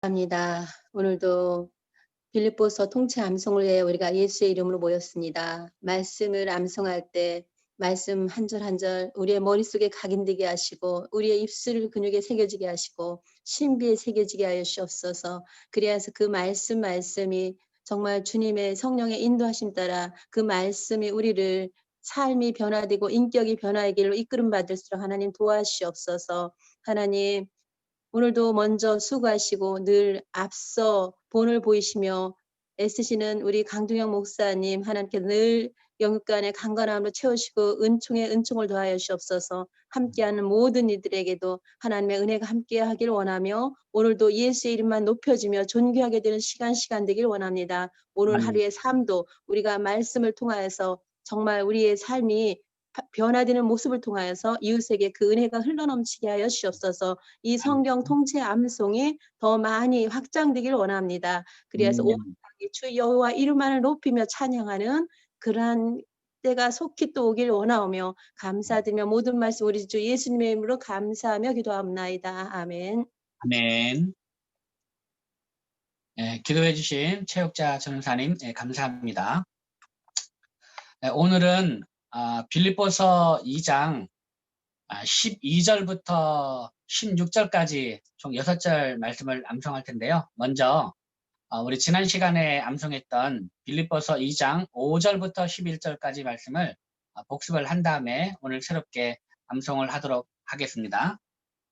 합니다. 오늘도 빌립보서 통체 암송을 위해 우리가 예수의 이름으로 모였습니다. 말씀을 암송할 때 말씀 한 절 한 절 우리의 머릿속에 각인되게 하시고 우리의 입술 근육에 새겨지게 하시고 신비에 새겨지게 하여 주옵소서. 그래서 그 말씀이 정말 주님의 성령의 인도하심 따라 그 말씀이 우리를 삶이 변화되고 인격이 변화의 길로 이끌음 받을수록 하나님 도와주시옵소서. 하나님, 오늘도 먼저 수고하시고 늘 앞서 본을 보이시며 애쓰시는 우리 강동영 목사님, 하나님께 늘 영육간의 강건함으로 채우시고 은총에 은총을 더하여 주옵소서. 함께하는 모든 이들에게도 하나님의 은혜가 함께하길 원하며 오늘도 예수의 이름만 높여지며 존귀하게 되는 시간 되길 원합니다. 오늘 아멘. 하루의 삶도 우리가 말씀을 통하여서 정말 우리의 삶이 변화되는 모습을 통하여서 이웃에게 그 은혜가 흘러넘치게 하여 주옵소서. 이 성경 통째 암송이 더 많이 확장되길 원합니다. 그래서 온 아멘. 땅이 주 여호와 이름만을 높이며 찬양하는 그러한 때가 속히 또 오길 원하오며 감사드리며 모든 말씀 우리 주 예수님의 이름으로 감사하며 기도합나이다. 아멘. 아멘. 기도해 주신 체육자 전사님 감사합니다. 오늘은 빌립보서 2장 12절부터 16절까지 총 6절 말씀을 암송할 텐데요. 먼저 우리 지난 시간에 암송했던 빌립보서 2장 5절부터 11절까지 말씀을 복습을 한 다음에 오늘 새롭게 암송을 하도록 하겠습니다.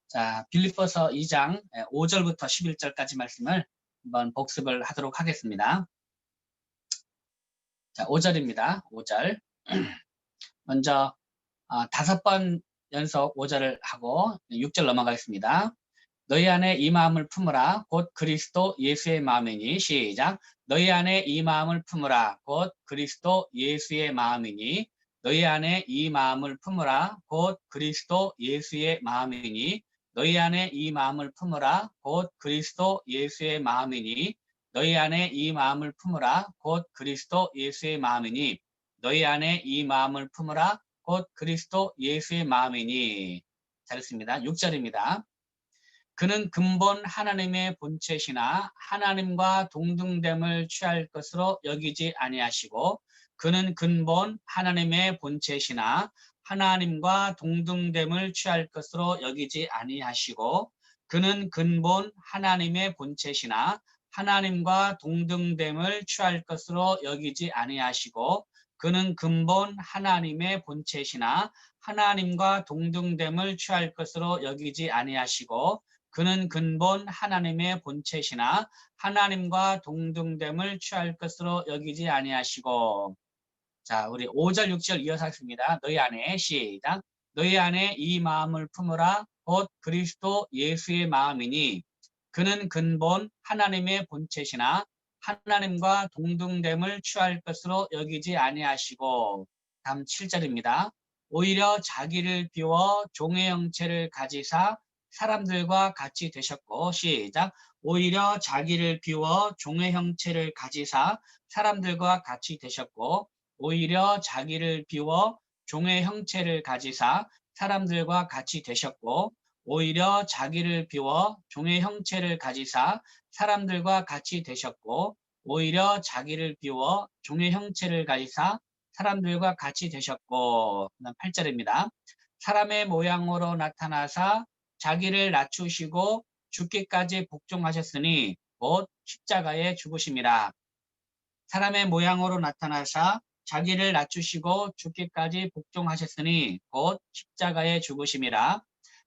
자, 빌립보서 2장 5절부터 11절까지 말씀을 한번 복습을 하도록 하겠습니다. 자, 5절입니다. 5절. 먼저 5번 연속 5절을 하고 6절 넘어가겠습니다. 너희 안에 이 마음을 품으라 곧 그리스도 예수의 마음이니. 시작. 너희 안에 이 마음을 품으라 곧 그리스도 예수의 마음이니. 너희 안에 이 마음을 품으라 곧 그리스도 예수의 마음이니. 너희 안에 이 마음을 품으라 곧 그리스도 예수의 마음이니. 너희 안에 이 마음을 품으라 곧 그리스도 예수의 마음이니. 너희 안에 이 마음을 품으라 곧 그리스도 예수의 마음이니. 잘했습니다. 6절입니다. 그는 근본 하나님의 본체시나 하나님과 동등됨을 취할 것으로 여기지 아니하시고. 그는 근본 하나님의 본체시나 하나님과 동등됨을 취할 것으로 여기지 아니하시고. 그는 근본 하나님의 본체시나 하나님과 동등됨을 취할 것으로 여기지 아니하시고. 그는 근본 하나님의 본체시나 하나님과 동등됨을 취할 것으로 여기지 아니하시고. 그는 근본 하나님의 본체시나 하나님과 동등됨을 취할 것으로 여기지 아니하시고. 자, 우리 5절 6절 이어서 하겠습니다. 너희 안에 시작. 너희 안에 이 마음을 품으라 곧 그리스도 예수의 마음이니. 그는 근본 하나님의 본체시나 하나님과 동등됨을 취할 것으로 여기지 아니하시고. 다음 7절입니다. 오히려 자기를 비워 종의 형체를 가지사 사람들과 같이 되셨고. 시작. 오히려 자기를 비워 종의 형체를 가지사 사람들과 같이 되셨고. 오히려 자기를 비워 종의 형체를 가지사 사람들과 같이 되셨고. 오히려 자기를 비워 종의 형체를 가지사 사람들과 같이 되셨고. 오히려 자기를 비워 종의 형체를 가지사 사람들과 같이 되셨고. 8절입니다. 사람의 모양으로 나타나사 자기를 낮추시고 죽기까지 복종하셨으니 곧 십자가에 죽으심이라. 사람의 모양으로 나타나사 자기를 낮추시고 죽기까지 복종하셨으니 곧 십자가에 죽으심이라.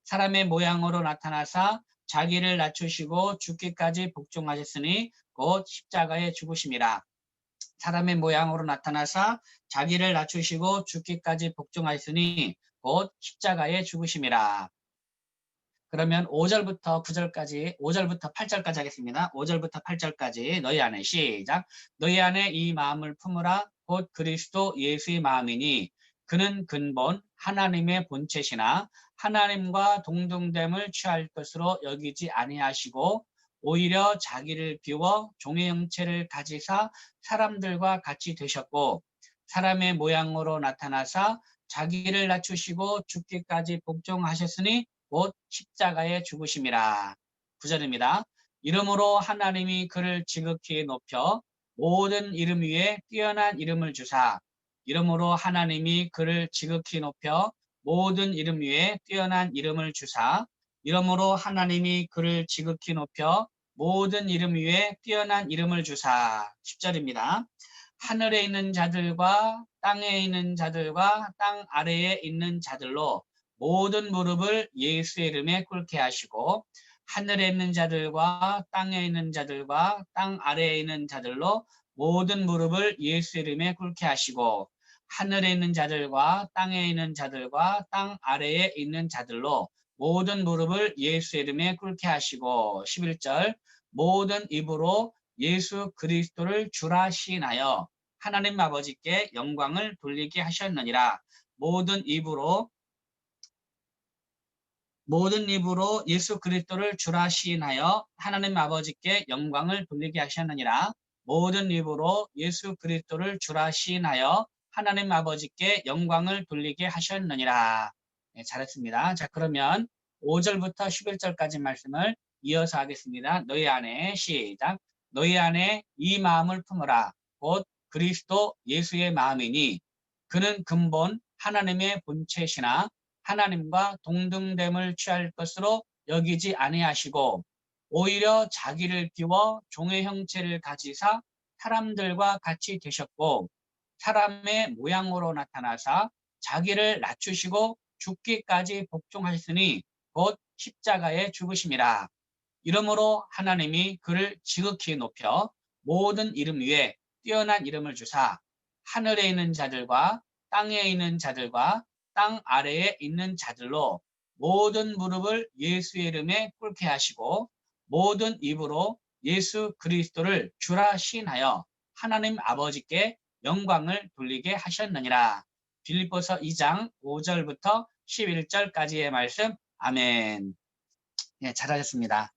사람의 모양으로 나타나사 자기를 낮추시고 죽기까지 복종하셨으니 곧 십자가에 죽으심이라. 사람의 모양으로 나타나사 자기를 낮추시고 죽기까지 복종하였으니 곧 십자가에 죽으심이라. 그러면 5절부터 9절까지, 5절부터 8절까지 하겠습니다. 5절부터 8절까지 너희 안에 시작. 너희 안에 이 마음을 품으라 곧 그리스도 예수의 마음이니. 그는 근본 하나님의 본체시나 하나님과 동등됨을 취할 것으로 여기지 아니하시고 오히려 자기를 비워 종의 형체를 가지사 사람들과 같이 되셨고. 사람의 모양으로 나타나사 자기를 낮추시고 죽기까지 복종하셨으니 곧 십자가에 죽으심이라. 9절입니다. 이러므로 하나님이 그를 지극히 높여 모든 이름 위에 뛰어난 이름을 주사. 이러므로 하나님이 그를 지극히 높여 모든 이름 위에 뛰어난 이름을 주사. 이러므로 하나님이 그를 지극히 높여 모든 이름 위에 뛰어난 이름을 주사. 10절입니다. 하늘에 있는 자들과 땅에 있는 자들과 땅 아래에 있는 자들로 모든 무릎을 예수의 이름에 꿇게 하시고 하늘에 있는 자들과 땅에 있는 자들과 땅 아래에 있는 자들로 모든 무릎을 예수의 이름에 꿇게 하시고 하늘에 있는 자들과 땅에 있는 자들과 땅 아래에 있는 자들로 모든 무릎을 예수의 이름에 꿇게 하시고 11절 모든 입으로 예수 그리스도를 주라 시인하여 하나님 아버지께 영광을 돌리게 하셨느니라. 모든 입으로 예수 그리스도를 주라 시인하여 하나님 아버지께 영광을 돌리게 하셨느니라. 모든 입으로 예수 그리스도를 주라 시인하여 하나님 아버지께 영광을 돌리게 하셨느니라. 네, 잘했습니다. 자, 그러면 5절부터 11절까지 말씀을 이어서 하겠습니다. 너희 안에 시작. 너희 안에 이 마음을 품으라. 곧 그리스도 예수의 마음이니 그는 근본 하나님의 본체시나 하나님과 동등됨을 취할 것으로 여기지 아니하시고 오히려 자기를 비워 종의 형체를 가지사 사람들과 같이 되셨고 사람의 모양으로 나타나사 자기를 낮추시고 죽기까지 복종하셨으니 곧 십자가에 죽으심이라. 이러므로 하나님이 그를 지극히 높여 모든 이름 위에 뛰어난 이름을 주사 하늘에 있는 자들과 땅에 있는 자들과 땅 아래에 있는 자들로 모든 무릎을 예수의 이름에 꿇게 하시고 모든 입으로 예수 그리스도를 주라 시인하여 하나님 아버지께 영광을 돌리게 하셨느니라. 빌립보서 2장 5절부터 11절까지의 말씀. 아멘. 네, 잘하셨습니다.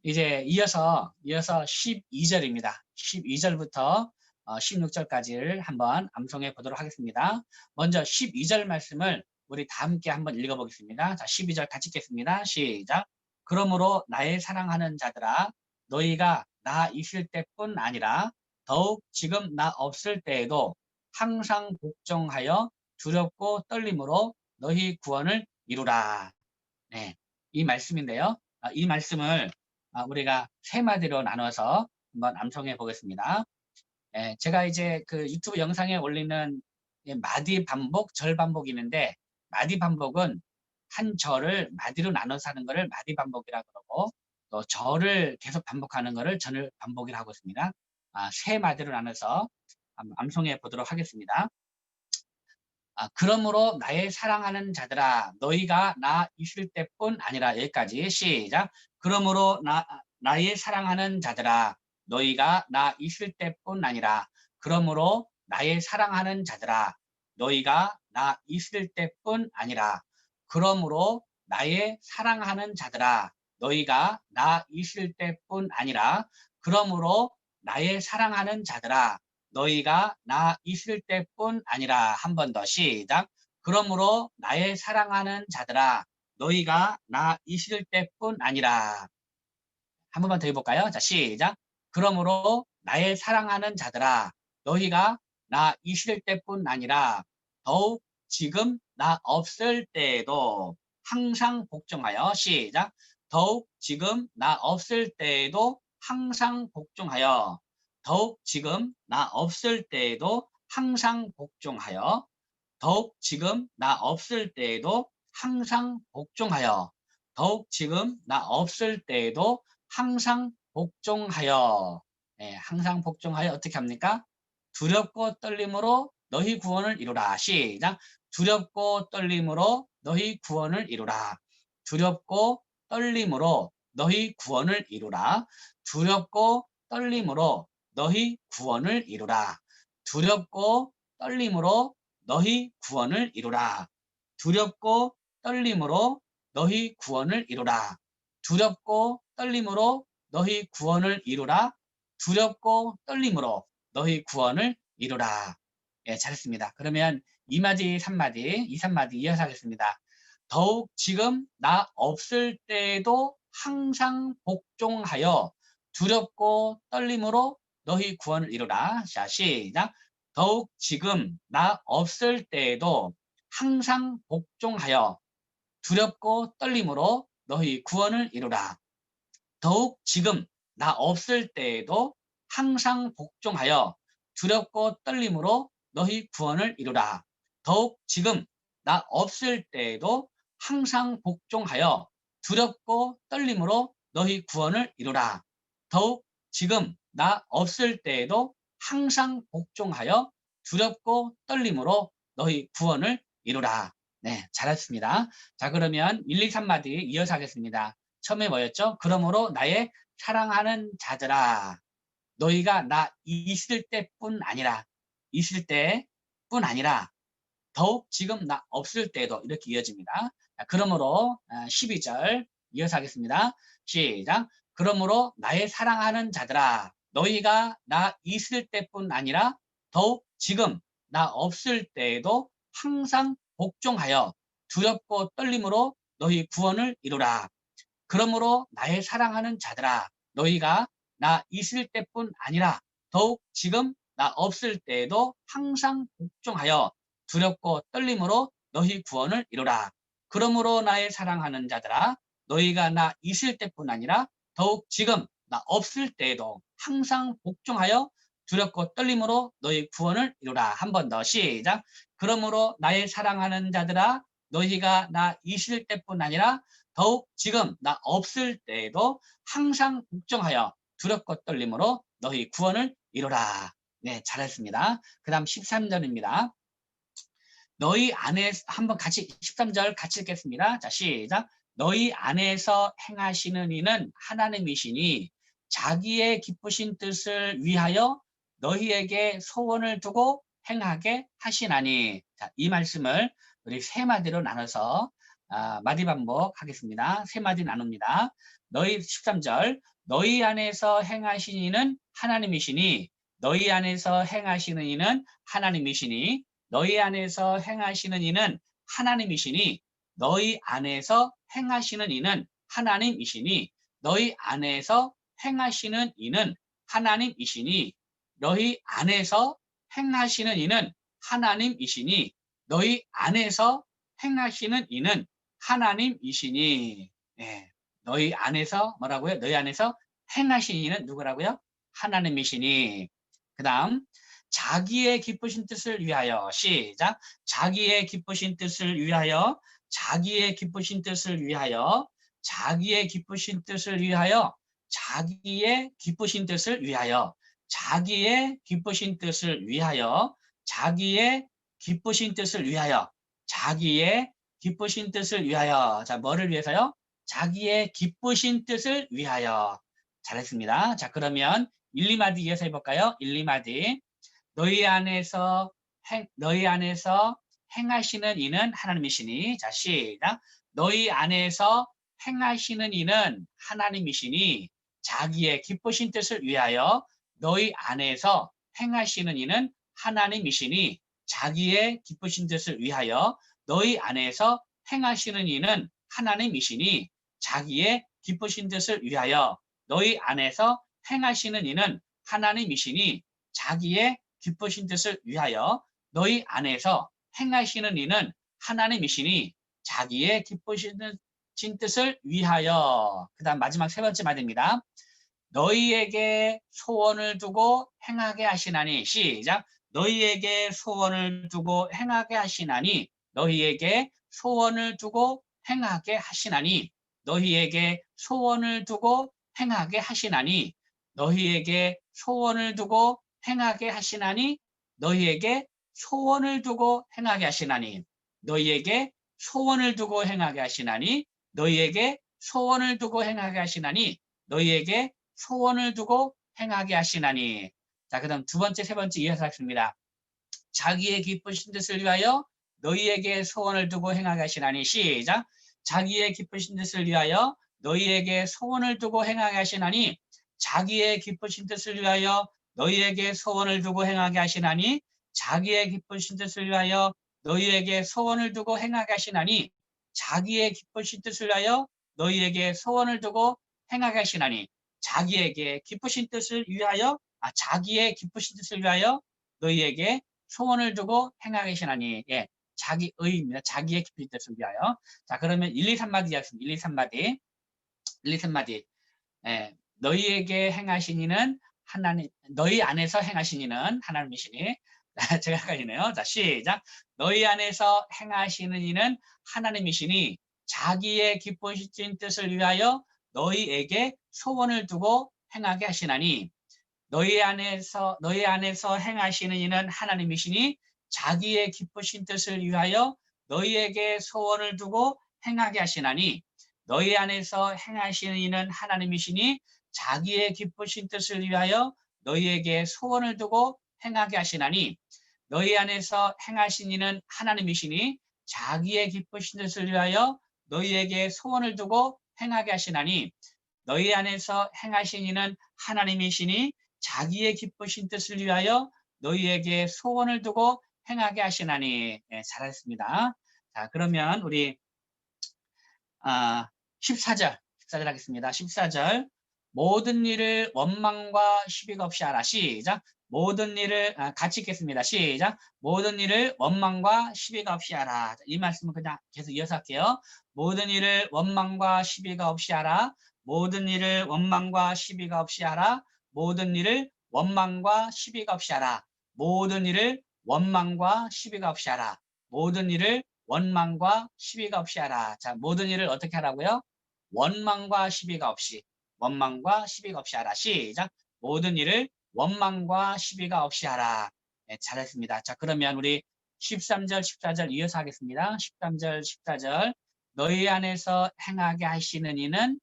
이제 이어서 12절입니다. 12절부터 16절까지를 한번 암송해 보도록 하겠습니다. 먼저 12절 말씀을 우리 다 함께 한번 읽어보겠습니다. 자, 12절 같이 읽겠습니다. 시작. 그러므로 나의 사랑하는 자들아 너희가 나 있을 때뿐 아니라 더욱 지금 나 없을 때에도 항상 복종하여 두렵고 떨림으로 너희 구원을 이루라. 네, 이 말씀인데요. 이 말씀을 우리가 세 마디로 나눠서 한번 암송해 보겠습니다. 예, 제가 이제 그 유튜브 영상에 올리는 마디 반복, 절 반복이 있는데 마디 반복은 한 절을 마디로 나눠서 하는 것을 마디 반복이라고 그러고 또 절을 계속 반복하는 것을 절 반복이라고 하고 있습니다. 세 마디로 나눠서 암송해 보도록 하겠습니다. 그러므로 나의 사랑하는 자들아 너희가 나 있을 때뿐 아니라 여기까지 시작. 그러므로 나의 사랑하는 자들아 너희가 나 있을 때뿐 아니라 그러므로 나의 사랑하는 자들아 너희가 나 있을 때뿐 아니라 그러므로 나의 사랑하는 자들아 너희가 나 있을 때뿐 아니라 그러므로 나의 사랑하는 자들아 너희가 나 있을 때뿐 아니라 한 번 더 시작. 그러므로 나의 사랑하는 자들아 너희가 나 있을 때뿐 아니라 한 번만 더 해볼까요? 자 시작. 그러므로 나의 사랑하는 자들아 너희가 나 있을 때뿐 아니라 더욱 지금 나 없을 때에도 항상 복종하여 시작. 더욱 지금 나 없을 때에도 항상 복종하여 더욱 지금 나 없을 때에도 항상 복종하여 더욱 지금 나 없을 때에도 항상 복종하여 더욱 지금 나 없을 때에도 항상 복종하여 항상 복종하여 어떻게 합니까? 두렵고 떨림으로 너희 구원을 이루라. 시작. 두렵고 떨림으로 너희 구원을 이루라. 두렵고 떨림으로 너희 구원을 이루라. 두렵고 떨림으로 너희 구원을 이루라. 두렵고 떨림으로 너희 구원을 이루라. 두렵고 떨림으로 너희 구원을 이루라. 두렵고 떨림으로 너희 구원을 이루라. 두렵고 떨림으로 너희 구원을 이루라. 예, 잘했습니다. 그러면 2마디, 3마디, 2, 3마디 이어서 하겠습니다. 더욱 지금 나 없을 때에도 항상 복종하여 두렵고 떨림으로 너희 구원을 이루라. 자, 시작. 더욱 지금 나 없을 때에도 항상 복종하여 두렵고 떨림으로 너희 구원을 이루라. 더욱 지금 나 없을 때에도 항상 복종하여 두렵고 떨림으로 너희 구원을 이루라. 더욱 지금 나 없을 때에도 항상 복종하여 두렵고 떨림으로 너희 구원을 이루라. 더욱 지금 나 없을 때에도 항상 복종하여 두렵고 떨림으로 너희 구원을 이루라. 네, 잘했습니다. 자, 그러면 1, 2, 3마디 이어서 하겠습니다. 처음에 뭐였죠? 그러므로 나의 사랑하는 자들아, 너희가 나 있을 때뿐 아니라, 있을 때뿐 아니라, 더욱 지금 나 없을 때도 이렇게 이어집니다. 자, 그러므로 12절 이어서 하겠습니다. 시작. 그러므로 나의 사랑하는 자들아, 너희가 나 있을 때뿐 아니라, 더욱 지금 나 없을 때에도 항상 복종하여 두렵고 떨림으로 너희 구원을 이루라. 그러므로 나의 사랑하는 자들아, 너희가 나 있을 때뿐 아니라 더욱 지금 나 없을 때에도 항상 복종하여 두렵고 떨림으로 너희 구원을 이루라. 그러므로 나의 사랑하는 자들아, 너희가 나 있을 때뿐 아니라 더욱 지금 나 없을 때에도 항상 복종하여 두렵고 떨림으로 너희 구원을 이루라. 한 번 더 시작. 그러므로 나의 사랑하는 자들아, 너희가 나 있을 때뿐 아니라 더욱 지금 나 없을 때에도 항상 복종하여 두렵고 떨림으로 너희 구원을 이루라. 네, 잘했습니다. 그 다음 13절입니다. 너희 안에 한번 같이 13절 같이 읽겠습니다. 자, 시작. 너희 안에서 행하시는 이는 하나님이시니 자기의 기쁘신 뜻을 위하여 너희에게 소원을 두고 행하게 하시나니. 자, 이 말씀을 우리 세 마디로 나눠서 마디 반복하겠습니다. 세 마디 나눕니다. 너희 13절 너희 안에서 행하시는 이는 하나님이시니 너희 안에서 행하시는 이는 하나님이시니 너희 안에서 행하시는 이는 하나님이시니 너희 안에서 행하시는 이는 하나님이시니 너희 안에서 행하시는 이는 하나님이시니 너희 안에서 행하시는 이는 하나님이시니 너희 안에서 행하시는 이는 하나님이시니. 네, 너희 안에서 뭐라고요? 너희 안에서 행하시는 이는 누구라고요? 하나님이시니. 그 다음 자기의 기쁘신 뜻을 위하여. 시작. 자기의 기쁘신 뜻을 위하여 자기의 기쁘신 뜻을 위하여 자기의 기쁘신 뜻을 위하여 자기의 기쁘신 뜻을 위하여 자기의 기쁘신 뜻을 위하여 자기의 기쁘신 뜻을 위하여 자기의 기쁘신 뜻을 위하여. 자, 뭐를 위해서요? 자기의 기쁘신 뜻을 위하여. 잘했습니다. 자, 그러면 1, 2마디 이어서 해볼까요? 1, 2마디. 너희 안에서 행하시는 이는 하나님이시니. 자, 시작. 너희 안에서 행하시는 이는 하나님이시니 자기의 기쁘신 뜻을 위하여 너희 안에서 행하시는 이는 하나님이시니 자기의 기쁘신 뜻을 위하여 너희 안에서 행하시는 이는 하나님이시니 자기의 기쁘신 뜻을 위하여 너희 안에서 행하시는 이는 하나님이시니 자기의 기쁘신 뜻을 위하여 너희 안에서 행하시는 이는 하나님이시니 자기의 기쁘신 뜻을 위하여. 그 다음 마지막 세 번째 말입니다. 너희에게 소원을 두고 행하게 하시나니. 시작. 너희에게 소원을 두고 행하게 하시나니 너희에게 소원을 두고 행하게 하시나니 너희에게 소원을 두고 행하게 하시나니 너희에게 소원을 두고 행하게 하시나니 너희에게 소원을 두고 행하게 하시나니 너희에게 소원을 두고 행하게 하시나니 너희에게 소원을 두고 행하게 하시나니 너희에게 소원을 두고 행하게 하시나니. 자, 그 다음 두 번째, 세 번째 이어서 하겠습니다. 자기의 기쁘신 뜻을 위하여 너희에게 소원을 두고 행하게 하시나니. 시작. 자기의 기쁘신 뜻을 위하여 너희에게 소원을 두고 행하게 하시나니 자기의 기쁘신 뜻을 위하여 너희에게 소원을 두고 행하게 하시나니 자기의 기쁘신 뜻을 위하여 너희에게 소원을 두고 행하게 하시나니 자기의 기쁘신 뜻을 위하여 너희에게 소원을 두고 행하게 하시나니 자기에게 기쁘신 뜻을 위하여 자기의 기쁘신 뜻을 위하여 너희에게 소원을 두고 행하게 하시나니 예, 자기의입니다. 자기의 기쁘신 뜻을 위하여. 자, 그러면 1, 2, 3마디 하겠습니다. 1, 2, 3마디. 1, 2, 3마디. 예, 너희에게 행하신 이는 하나님, 너희 안에서 행하신 이는 하나님이시니. 제가 헷갈리네요. 자, 시작. 너희 안에서 행하시는 이는 하나님이시니 자기의 기쁘신 뜻을 위하여 너희에게 소원을 두고 행하게 하시나니 너희 안에서 행하시는 이는 하나님이시니 자기의 기쁘신 뜻을 위하여 너희에게 소원을 두고 행하게 하시나니 너희 안에서 행하시는 이는 하나님이시니 자기의 기쁘신 뜻을 위하여 너희에게 소원을 두고 행하게 하시나니 너희 안에서 행하신 이는 하나님이시니 자기의 기쁘신 뜻을 위하여 너희에게 소원을 두고 행하게 하시나니 너희 안에서 행하신 이는 하나님이시니 자기의 기쁘신 뜻을 위하여 너희에게 소원을 두고 행하게 하시나니. 네, 잘하셨습니다. 자, 그러면 우리 14절 하겠습니다. 14절 모든 일을 원망과 시비가 없이 하라. 시작. 모든 일을 같이 읽겠습니다. 시작. 모든 일을 원망과 시비가 없이 하라. 이 말씀은 그냥 계속 이어서 할게요. 모든 일을 원망과 시비가 없이 하라. 모든 일을 원망과 시비가 없이 하라. 모든 일을 원망과 시비가 없이 하라. 모든 일을 원망과 시비가 없이 하라. 모든 일을 원망과 시비가 없이 하라. 자, 모든 일을 어떻게 하라고요? 원망과 시비가 없이. 원망과 시비가 없이 하라. 시작. 모든 일을 원망과 시비가 없이 하라. 네, 잘했습니다. 자, 그러면 우리 13절, 14절 이어서 하겠습니다. 13절, 14절. 너희 안에서 행하게 하시는 이는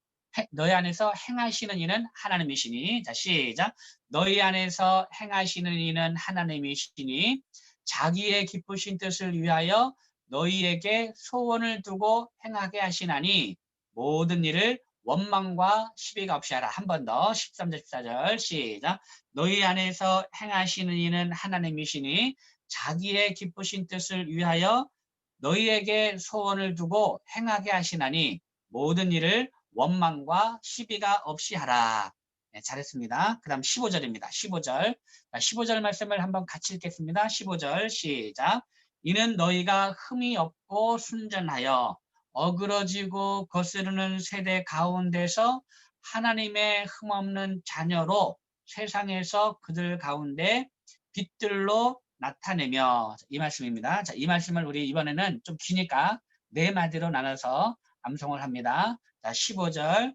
너희 안에서 행하시는 이는 하나님이시니. 자, 시작. 너희 안에서 행하시는 이는 하나님이시니 자기의 기쁘신 뜻을 위하여 너희에게 소원을 두고 행하게 하시나니 모든 일을 원망과 시비가 없이 하라. 한 번 더 13절 14절 시작. 너희 안에서 행하시는 이는 하나님이시니 자기의 기쁘신 뜻을 위하여 너희에게 소원을 두고 행하게 하시나니 모든 일을 원망과 시비가 없이 하라. 네, 잘했습니다. 그 다음 15절입니다. 15절. 15절 말씀을 한번 같이 읽겠습니다. 15절 시작. 이는 너희가 흠이 없고 순전하여 어그러지고 거스르는 세대 가운데서 하나님의 흠없는 자녀로 세상에서 그들 가운데 빛들로 나타내며 이 말씀입니다. 자, 이 말씀을 우리 이번에는 좀 기니까 네 마디로 나눠서 암송을 합니다. 자, 15절.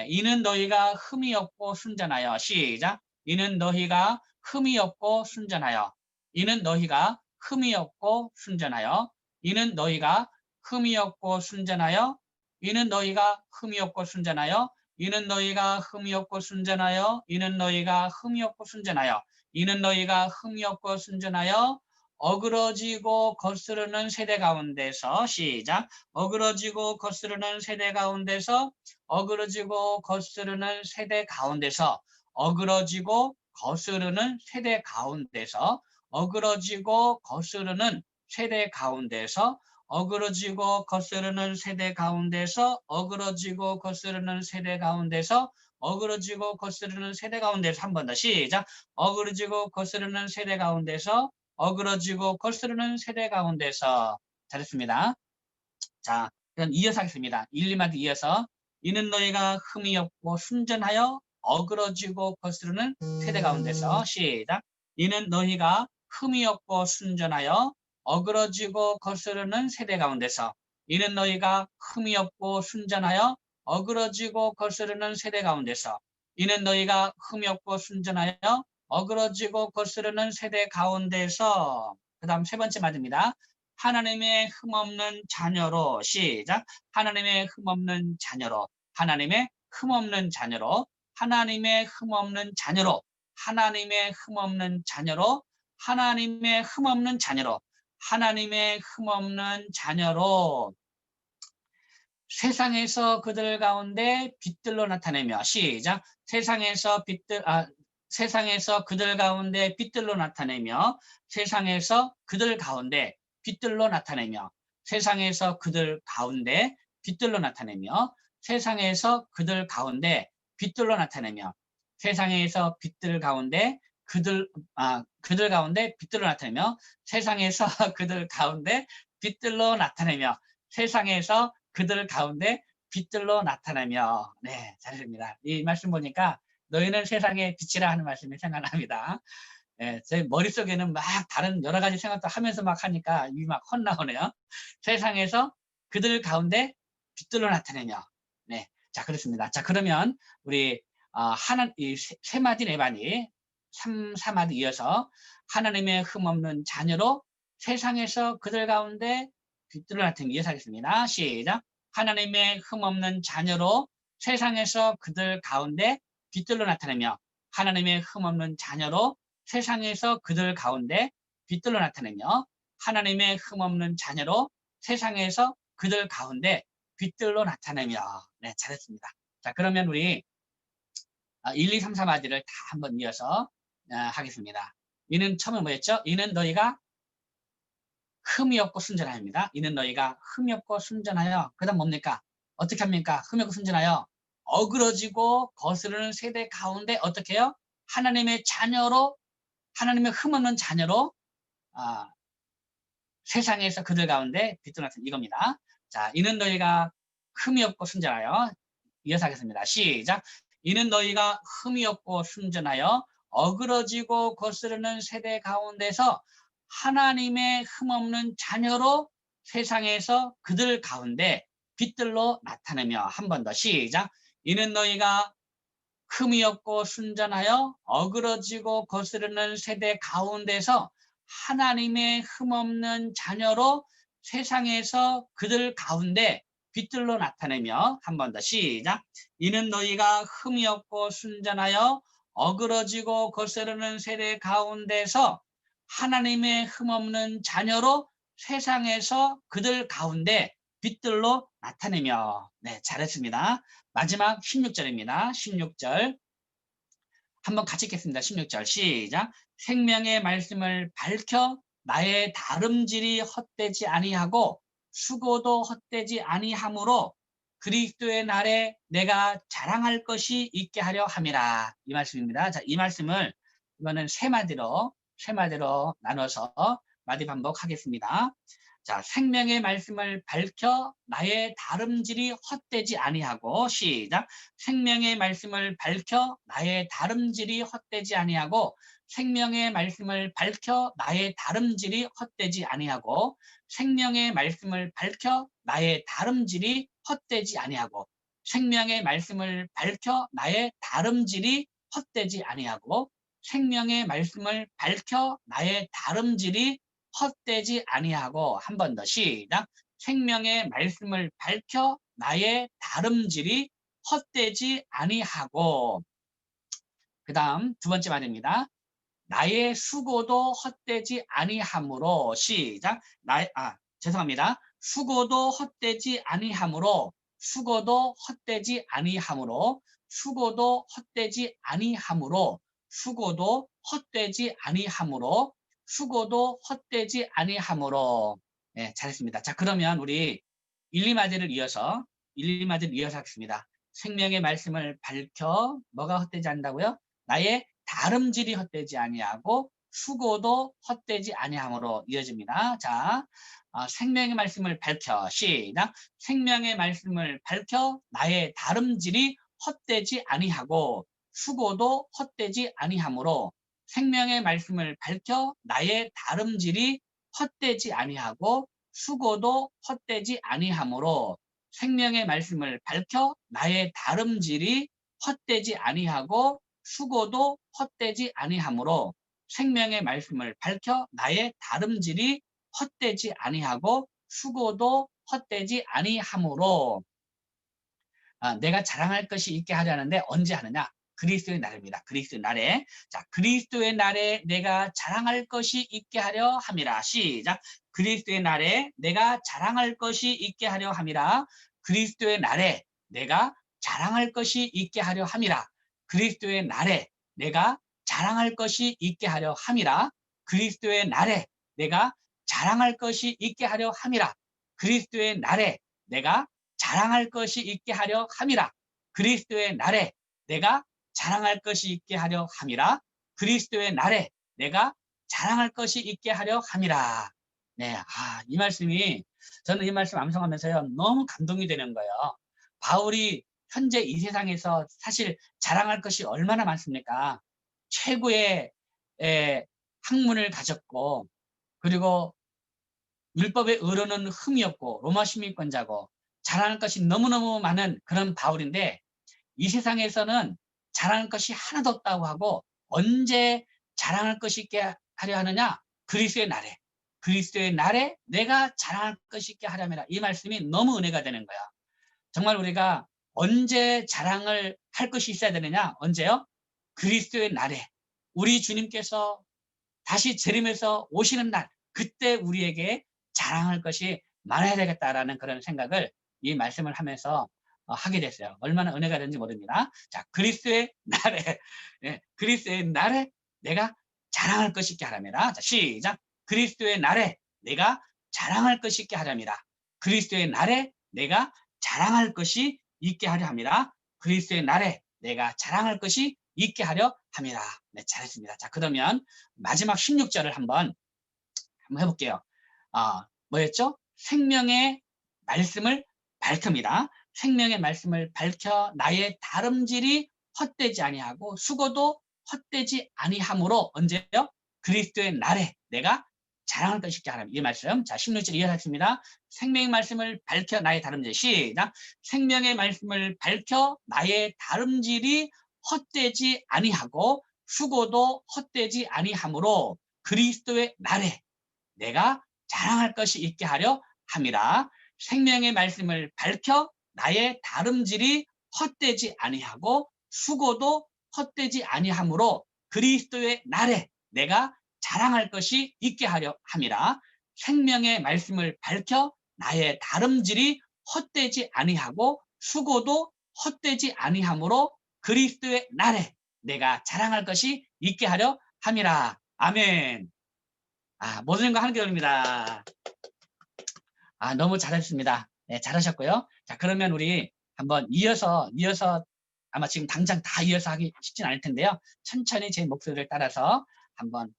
이는 너희가 흠이 없고 순전하여 시작. 이는 너희가 흠이 없고 순전하여 이는 너희가 흠이 없고 순전하여 이는 너희가 흠이 없고 순전하여 이는 너희가 흠이 없고 순전하여 이는 너희가 흠이 없고 순전하여 이는 너희가 흠이 없고 순전하여 이는 너희가 흠이 없고 순전하여 어그러지고 거스르는 세대 가운데서 시작. 어그러지고 거스르는 세대 가운데서 어그러지고 거스르는 세대 가운데서 어그러지고 거스르는 세대 가운데서 어그러지고 거스르는 세대 가운데서 어그러지고 거스르는 세대 가운데서 어그러지고 거스르는 세대 가운데서 어그러지고 거스르는 세대 가운데서 한 번 더 시작. 어그러지고 거스르는 세대 가운데서 어그러지고 거스르는 세대 가운데서. 잘했습니다. 자, 그럼 이어서 하겠습니다. 1, 2마디 이어서 이는 너희가 흠이 없고 순전하여 어그러지고 거스르는 세대 가운데서 시작. 이는 너희가 흠이 없고 순전하여 어그러지고 거스르는 세대 가운데서 이는 너희가 흠이 없고 순전하여 어그러지고 거스르는 세대 가운데서 이는 너희가 흠이 없고 순전하여 어그러지고 거스르는 세대 가운데서. 그 다음 세 번째 마디입니다. 하나님의 흠없는 자녀로 시작. 하나님의 흠없는 자녀로 하나님의 흠없는 자녀로 하나님의 흠없는 자녀로 하나님의 흠없는 자녀로 하나님의 흠없는 자녀로 하나님의 흠없는 자녀로 세상에서 그들 가운데 빛들로 나타내며 시작. 세상에서 그들 가운데 빛들로 나타내며 세상에서 그들 가운데 빛들로 나타내며 세상에서 그들 가운데 빛들로 나타내며 세상에서 그들 가운데 빛들로 나타내며 세상에서 빛들 가운데 그들 가운데 빛들로 나타내며 세상에서 그들 가운데 빛들로 나타내며 세상에서 그들 가운데 빛들로 나타내며 네, 잘했습니다. 이 말씀 보니까 너희는 세상의 빛이라 하는 말씀이 생각납니다. 예, 제 머릿속에는 막 다른 여러 가지 생각도 하면서 막 하니까 입이 막 헛나오네요. 세상에서 그들 가운데 빛들로 나타내며 네, 자 그렇습니다. 자 그러면 우리 세 마디 네 마디 4마디 이어서 하나님의 흠없는 자녀로 세상에서 그들 가운데 빛들로 나타내며 이어서 하겠습니다. 시작. 하나님의 흠없는 자녀로 세상에서 그들 가운데 빛들로 나타내며 하나님의 흠없는 자녀로 세상에서 그들 가운데 빛들로 나타내며 하나님의 흠없는 자녀로 세상에서 그들 가운데 빛들로 나타내며 네, 잘했습니다. 자 그러면 우리 1, 2, 3, 4마디를 다 한번 이어서 하겠습니다. 이는 처음에 뭐였죠? 이는 너희가 흠이 없고 순전하여입니다. 이는 너희가 흠이 없고 순전하여 그 다음 뭡니까? 어떻게 합니까? 흠이 없고 순전하여 어그러지고 거스르는 세대 가운데 어떻게 해요? 하나님의 자녀로 하나님의 흠없는 자녀로 세상에서 그들 가운데 빛도 나타난 이겁니다. 자, 이는 너희가 흠이 없고 순전하여 이어서 하겠습니다. 시작. 이는 너희가 흠이 없고 순전하여 어그러지고 거스르는 세대 가운데서 하나님의 흠없는 자녀로 세상에서 그들 가운데 빛들로 나타내며 한 번 더 시작. 이는 너희가 흠이 없고 순전하여 어그러지고 거스르는 세대 가운데서 하나님의 흠없는 자녀로 세상에서 그들 가운데 빛들로 나타내며 한 번 더 시작. 이는 너희가 흠이 없고 순전하여 어그러지고 거스르는 세대 가운데서 하나님의 흠없는 자녀로 세상에서 그들 가운데 빛들로 나타내며 네, 잘했습니다. 마지막 16절입니다. 16절 한번 같이 읽겠습니다. 16절 시작. 생명의 말씀을 밝혀 나의 다름질이 헛되지 아니하고 수고도 헛되지 아니하므로 그리스도의 날에 내가 자랑할 것이 있게 하려 함이라. 이 말씀입니다. 자, 이 말씀을 이거는 세 마디로 나눠서 마디 반복하겠습니다. 자, 생명의 말씀을 밝혀 나의 다름질이 헛되지 아니하고 시작. 생명의 말씀을 밝혀 나의 다름질이 헛되지 아니하고 생명의 말씀을 밝혀 나의 다름질이 헛되지 아니하고 생명의 말씀을 밝혀 나의 다름질이 헛되지 아니하고 생명의 말씀을 밝혀 나의 다름질이 헛되지 아니하고 생명의 말씀을 밝혀 나의 다름질이 헛되지 아니하고 한 번 더 시작. 생명의 말씀을 밝혀 나의 다름질이 헛되지 아니하고 그 다음 두 번째 말입니다. 나의 수고도 헛되지 아니하므로 시작. 죄송합니다. 수고도 헛되지 아니하므로 수고도 헛되지 아니하므로 수고도 헛되지 아니하므로 수고도 헛되지 아니하므로 수고도 헛되지 아니하므로 네, 잘했습니다. 자 그러면 우리 1, 2마디를 이어서 하겠습니다. 생명의 말씀을 밝혀 뭐가 헛되지 않는다고요? 나의 다름질이 헛되지 아니하고 수고도 헛되지 아니하므로 이어집니다. 자, 생명의 말씀을 밝혀 시작. 생명의 말씀을 밝혀 나의 다름질이 헛되지 아니하고 수고도 헛되지 아니하므로 생명의 말씀을 밝혀 나의 다름질이 헛되지 아니하고 수고도 헛되지 아니하므로 생명의 말씀을 밝혀 나의 다름질이 헛되지 아니하고 수고도 헛되지 아니하므로 생명의 말씀을 밝혀 나의 다름질이 헛되지 아니하고 수고도 헛되지 아니하므로 내가 자랑할 것이 있게 하려는데 언제 하느냐? 그리스도의 날입니다. 그리스도의 날에. 자, 그리스도의 날에 내가 자랑할 것이 있게 하려 함이라. 시작. 그리스도의 날에 내가 자랑할 것이 있게 하려 함이라. 그리스도의 날에 내가 자랑할 것이 있게 하려 함이라. 그리스도의 날에 내가 자랑할 것이 있게 하려 함이라. 그리스도의 날에 내가 자랑할 것이 있게 하려 함이라. 그리스도의 날에 내가 자랑할 것이 있게 하려 함이라. 그리스도의 날에 내가 자랑할 것이 있게 하려 함이라. 그리스도의 날에 내가 자랑할 것이 있게 하려 함이라. 네, 이 말씀이 저는 이 말씀 암송하면서요 너무 감동이 되는 거예요. 바울이 현재 이 세상에서 사실 자랑할 것이 얼마나 많습니까? 최고의 학문을 가졌고, 그리고 율법의 의로는 흠이 없고 로마 시민권자고, 자랑할 것이 너무너무 많은 그런 바울인데, 이 세상에서는 자랑할 것이 하나도 없다고 하고, 언제 자랑할 것이 있게 하려 하느냐? 그리스도의 날에. 그리스도의 날에 내가 자랑할 것이 있게 하려면, 이 말씀이 너무 은혜가 되는 거야. 정말 우리가 언제 자랑을 할 것이 있어야 되느냐? 언제요? 그리스도의 날에. 우리 주님께서 다시 재림해서 오시는 날, 그때 우리에게 자랑할 것이 많아야 되겠다라는 그런 생각을 이 말씀을 하면서 하게 됐어요. 얼마나 은혜가 되는지 모릅니다. 자, 그리스도의 날에, 그리스도의 날에 내가 자랑할 것이 있게 하랍니다. 자, 시작. 그리스도의 날에 내가 자랑할 것이 있게 하랍니다. 그리스도의 날에 내가 자랑할 것이 있게 하려 합니다. 그리스도의 날에 내가 자랑할 것이 있게 하려 합니다. 네, 잘했습니다. 자, 그러면 마지막 16절을 한번 해볼게요. 뭐였죠? 생명의 말씀을 밝힙니다. 생명의 말씀을 밝혀 나의 다름질이 헛되지 아니하고 수고도 헛되지 아니하므로, 언제요? 그리스도의 날에 내가 자랑할 것이 있게 하라. 이 말씀. 자, 16절 이어하겠습니다. 생명의 말씀을 밝혀 나의 다름질. 시작. 생명의 말씀을 밝혀 나의 다름질이 헛되지 아니하고 수고도 헛되지 아니하므로 그리스도의 날에 내가 자랑할 것이 있게 하려 함이라. 생명의 말씀을 밝혀 나의 다름질이 헛되지 아니하고 수고도 헛되지 아니하므로 그리스도의 날에 내가 자랑할 것이 있게 하려 함이라. 생명의 말씀을 밝혀 나의 다름질이 헛되지 아니하고 수고도 헛되지 아니하므로 그리스도의 날에 내가 자랑할 것이 있게 하려 함이라. 아멘. 모든 거 한겨울입니다. 너무 잘하셨습니다. 네, 잘하셨고요. 자, 그러면 우리 한번 이어서 아마 지금 당장 다 이어서 하기 쉽진 않을 텐데요. 천천히 제 목소리를 따라서 한번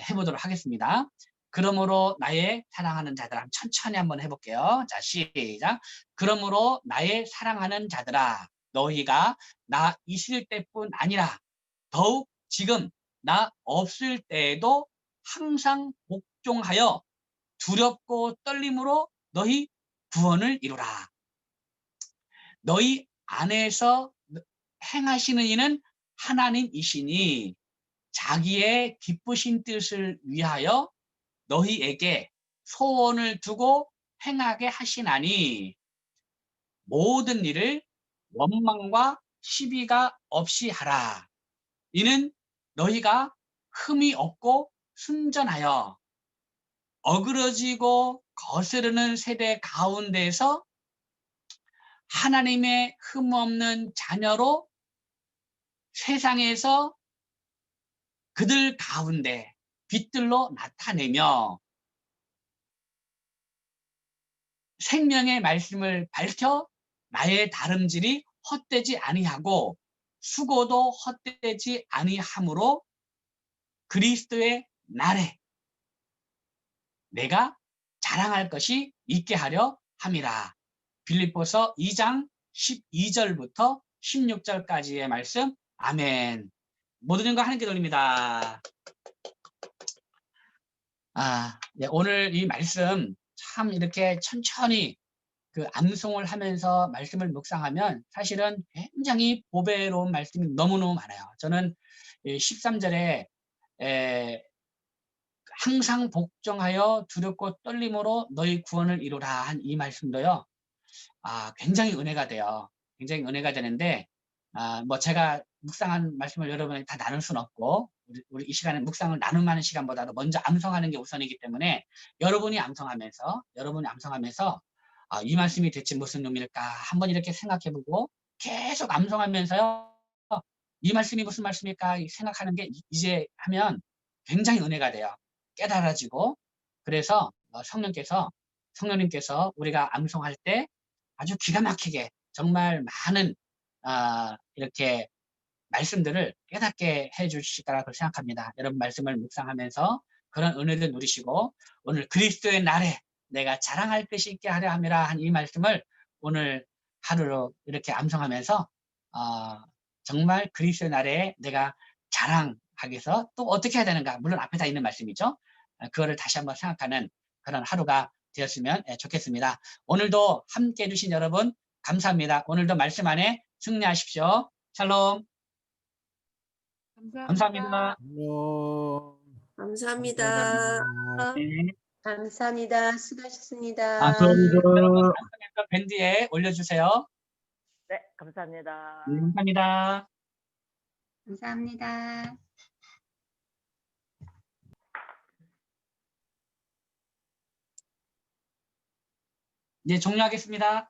해보도록 하겠습니다. 그러므로 나의 사랑하는 자들아, 천천히 한번 해볼게요. 자, 시작. 그러므로 나의 사랑하는 자들아, 너희가 나 있을 때뿐 아니라 더욱 지금 나 없을 때에도 항상 복종하여 두렵고 떨림으로 너희 구원을 이루라. 너희 안에서 행하시는 이는 하나님이시니 자기의 기쁘신 뜻을 위하여 너희에게 소원을 두고 행하게 하시나니 모든 일을 원망과 시비가 없이 하라. 이는 너희가 흠이 없고 순전하여 어그러지고 거스르는 세대 가운데서 하나님의 흠없는 자녀로 세상에서 그들 가운데 빛들로 나타내며 생명의 말씀을 밝혀 나의 다름질이 헛되지 아니하고 수고도 헛되지 아니하므로 그리스도의 날에 내가 자랑할 것이 있게 하려 함이라. 빌립보서 2장 12절부터 16절까지의 말씀. 아멘. 모든 영광 하나님께 돌립니다. 네, 오늘 이 말씀 참 이렇게 천천히 암송을 하면서 말씀을 묵상하면 사실은 굉장히 보배로운 말씀이 너무너무 많아요. 저는 13절에 항상 복종하여 두렵고 떨림으로 너희 구원을 이루라 한 이 말씀도요. 굉장히 은혜가 돼요. 굉장히 은혜가 되는데 뭐 제가 묵상한 말씀을 여러분에게 다 나눌 수는 없고 우리 이 시간에 묵상을 나눔하는 시간보다도 먼저 암송하는 게 우선이기 때문에 여러분이 암송하면서 이 말씀이 대체 무슨 의미일까 한번 이렇게 생각해보고 계속 암송하면서요. 이 말씀이 무슨 말씀일까 생각하는 게 이제 하면 굉장히 은혜가 돼요. 깨달아지고. 그래서 성령님께서 우리가 암송할 때 아주 기가 막히게 정말 많은 이렇게 말씀들을 깨닫게 해 주실 거라고 생각합니다. 여러분 말씀을 묵상하면서 그런 은혜도 누리시고 오늘 그리스도의 날에 내가 자랑할 것이 있게 하려 함이라 한 이 말씀을 오늘 하루로 이렇게 암송하면서 정말 그리스도의 날에 내가 자랑하기 위해서 또 어떻게 해야 되는가, 물론 앞에 다 있는 말씀이죠. 그거를 다시 한번 생각하는 그런 하루가 되었으면 좋겠습니다. 오늘도 함께 해주신 여러분 감사합니다. 오늘도 말씀 안에 승리하십시오. 샬롬. 감사합니다. 안녕. 감사합니다. 네. 감사합니다. 수고하셨습니다. 여러분 방송에서 밴드에 올려주세요. 네, 감사합니다. 감사합니다. 감사합니다. 이제 종료하겠습니다.